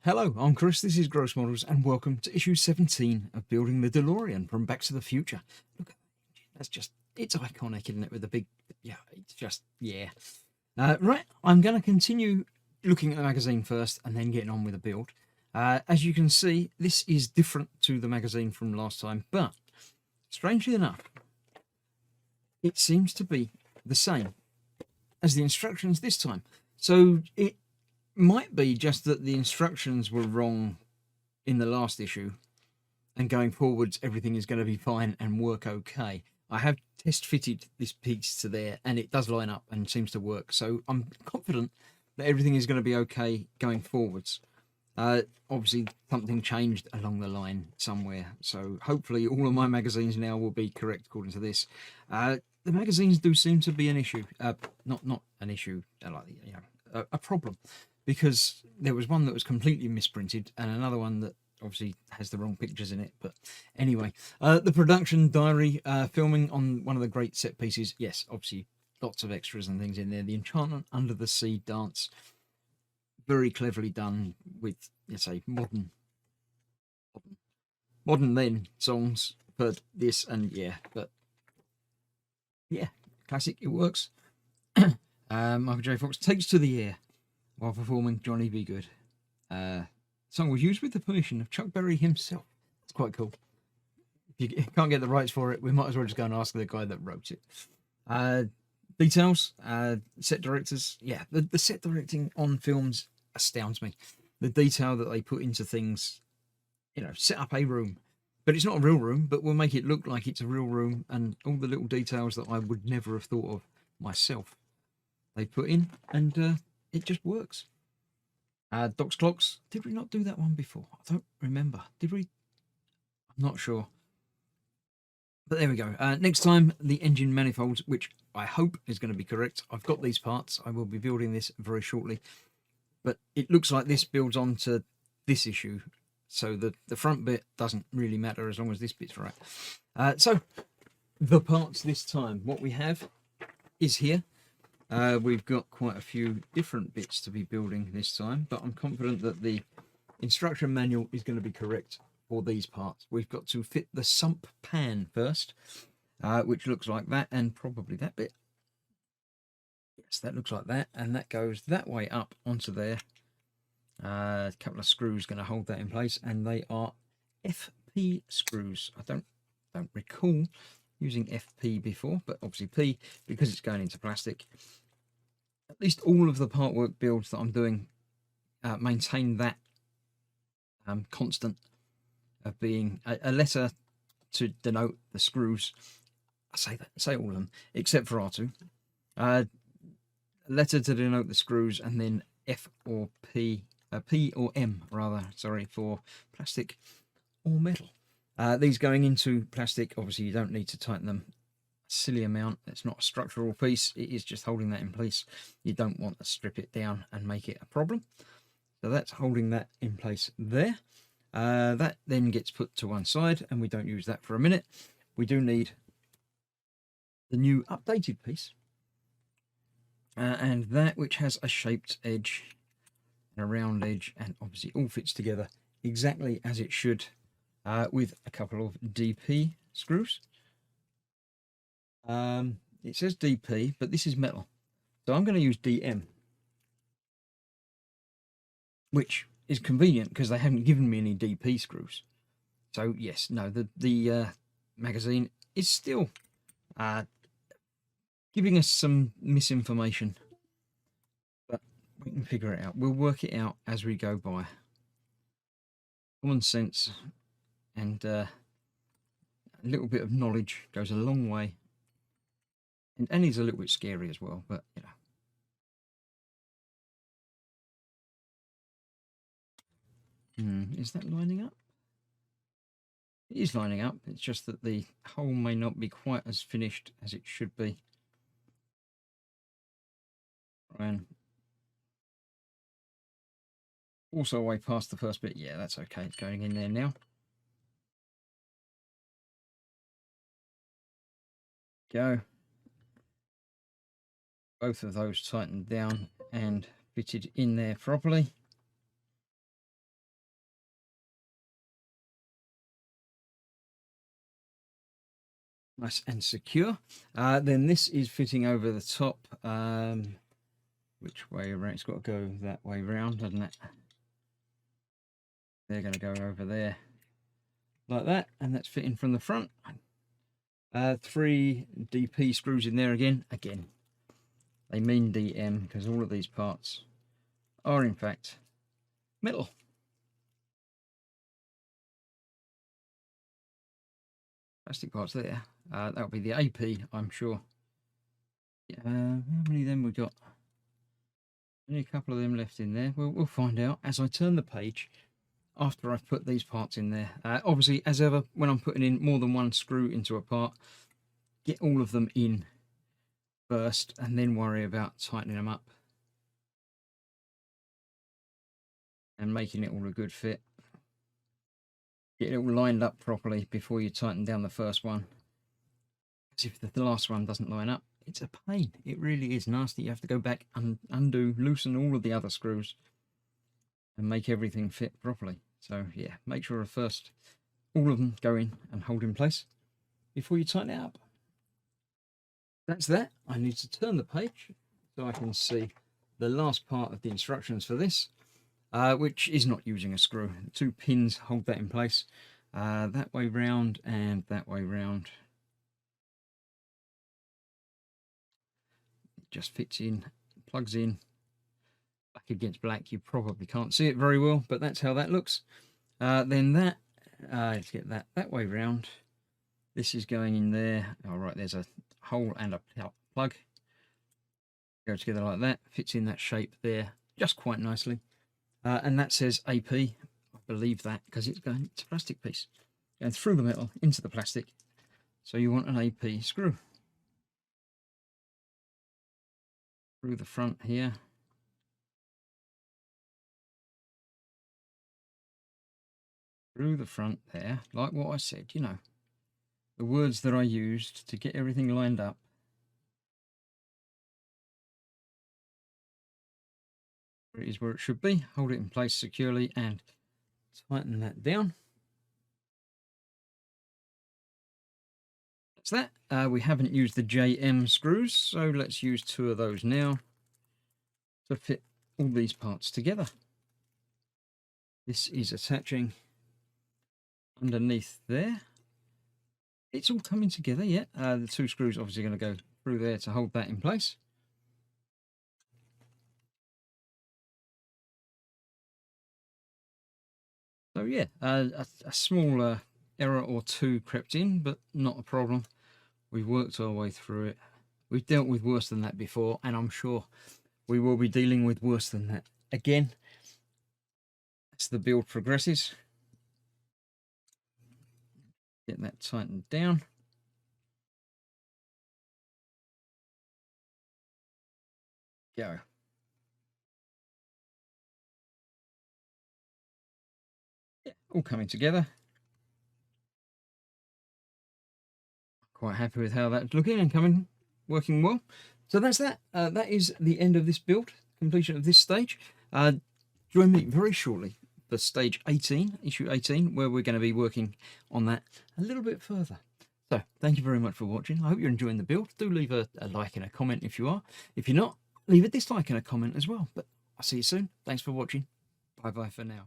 Hello, I'm Chris, this is Gross Models, and welcome to issue 17 of Building the Delorean from Back to the Future. Look, that's just, it's iconic, isn't it, with the big, yeah, it's just, yeah. Right, I'm going to continue looking at the magazine first and then getting on with the build. As you can see, this is different to the magazine from last time, but strangely enough, it seems to be the same as the instructions this time. So it might be just that the instructions were wrong in the last issue, and going forwards everything is going to be fine and work okay. I have test fitted this piece to there and it does line up and seems to work, so I'm confident that everything is going to be okay going forwards. Obviously something changed along the line somewhere, so hopefully all of my magazines now will be correct according to this. The magazines do seem to be an issue, not an issue, like, you know, a problem, because there was one that was completely misprinted and another one that obviously has the wrong pictures in it. But anyway, the production diary, filming on one of the great set pieces. Yes, obviously lots of extras and things in there. The Enchantment Under the Sea dance, very cleverly done with, let's say, modern then songs for this, and yeah, but yeah, classic, it works. Michael J. Fox takes to the air while performing Johnny Be Good. Song was used with the permission of Chuck Berry himself. It's quite cool. If you can't get the rights for it, we might as well just go and ask the guy that wrote it. Details, set directors. Yeah, the set directing on films astounds me. The detail that they put into things, you know, set up a room, but it's not a real room, but we'll make it look like it's a real room, and all the little details that I would never have thought of myself, they put in, and it just works. Doc's clocks. Did we not do that one before? I don't remember. Did we? I'm not sure. But there we go. Next time, the engine manifolds, which I hope is going to be correct. I've got these parts. I will be building this very shortly. But it looks like this builds on to this issue. So the front bit doesn't really matter as long as this bit's right. So the parts this time, what we have is here. We've got quite a few different bits to be building this time, but I'm confident that the instruction manual is going to be correct for these parts. We've got to fit the sump pan first, which looks like that, and probably that bit. Yes, that looks like that, and that goes that way up onto there. A couple of screws going to hold that in place, and they are FP screws. I don't recall using FP before, but obviously P, because it's going into plastic. At least all of the part work builds that I'm doing maintain that constant of being a letter to denote the screws. I say all of them except for R2. A letter to denote the screws, and then F or P, P or M rather, sorry, for plastic or metal. These going into plastic, obviously you don't need to tighten them a silly amount. It's not a structural piece, it is just holding that in place. You don't want to strip it down and make it a problem. So that's holding that in place there. That then gets put to one side, and we don't use that for a minute. We do need the new updated piece, and that which has a shaped edge and a round edge, and obviously all fits together exactly as it should, with a couple of DP screws. It says DP, but this is metal, so I'm going to use DM, which is convenient because they haven't given me any DP screws. So yes, no, the magazine is still giving us some misinformation, but we can figure it out. We'll work it out as we go by. Common sense and a little bit of knowledge goes a long way. And he's a little bit scary as well, but you know. Is that lining up? It is lining up. It's just that the hole may not be quite as finished as it should be. And also way past the first bit. Yeah, that's okay. It's going in there now. Go. Both of those tightened down and fitted in there properly. nice and secure. Then this is fitting over the top. Which way around? It's got to go that way round, doesn't it? They're going to go over there like that, and that's fitting from the front. 3 DP screws in there again. They mean DM because all of these parts are in fact metal. Plastic parts there. That'll be the AP, I'm sure. Yeah, how many of them we got? Only a couple of them left in there. We'll find out as I turn the page after I've put these parts in there. Obviously, as ever, when I'm putting in more than one screw into a part, get all of them in first and then worry about tightening them up and making it all a good fit. Get it all lined up properly before you tighten down the first one. Because if the last one doesn't line up, it's a pain. It really is nasty. You have to go back and undo, loosen all of the other screws and make everything fit properly. So yeah, make sure first all of them go in and hold in place before you tighten it up. That's that. I need to turn the page so I can see the last part of the instructions for this, which is not using a screw. 2 pins hold that in place, that way round and that way round. It just fits in, plugs in, black against black. You probably can't see it very well, but that's how that looks. Then that, let's get that way round. This is going in there. All right, there's a hole and a plug. Go together like that. Fits in that shape there just quite nicely. And that says AP. I believe that because it's a plastic piece going through the metal into the plastic. So you want an AP screw through the front here. Through the front there, like what I said, you know, the words that I used to get everything lined up. It is where it should be. Hold it in place securely and tighten that down. That's that. We haven't used the JM screws, so let's use 2 of those now to fit all these parts together. This is attaching underneath there. It's all coming together, yeah. The 2 screws obviously going to go through there to hold that in place. So yeah, a small error or 2 crept in, but not a problem. We've worked our way through it. We've dealt with worse than that before, and I'm sure we will be dealing with worse than that again as the build progresses. Get that tightened down. Go. Yeah, all coming together. Quite happy with how that's looking and working well. So that's that. That is the end of this build, completion of this stage. Join me very shortly for stage 18, issue 18, where we're going to be working on that a little bit further. So thank you very much for watching. I hope you're enjoying the build. Do leave a like and a comment if you are. If you're not, leave a dislike and a comment as well. But I'll see you soon. Thanks for watching. Bye bye for now.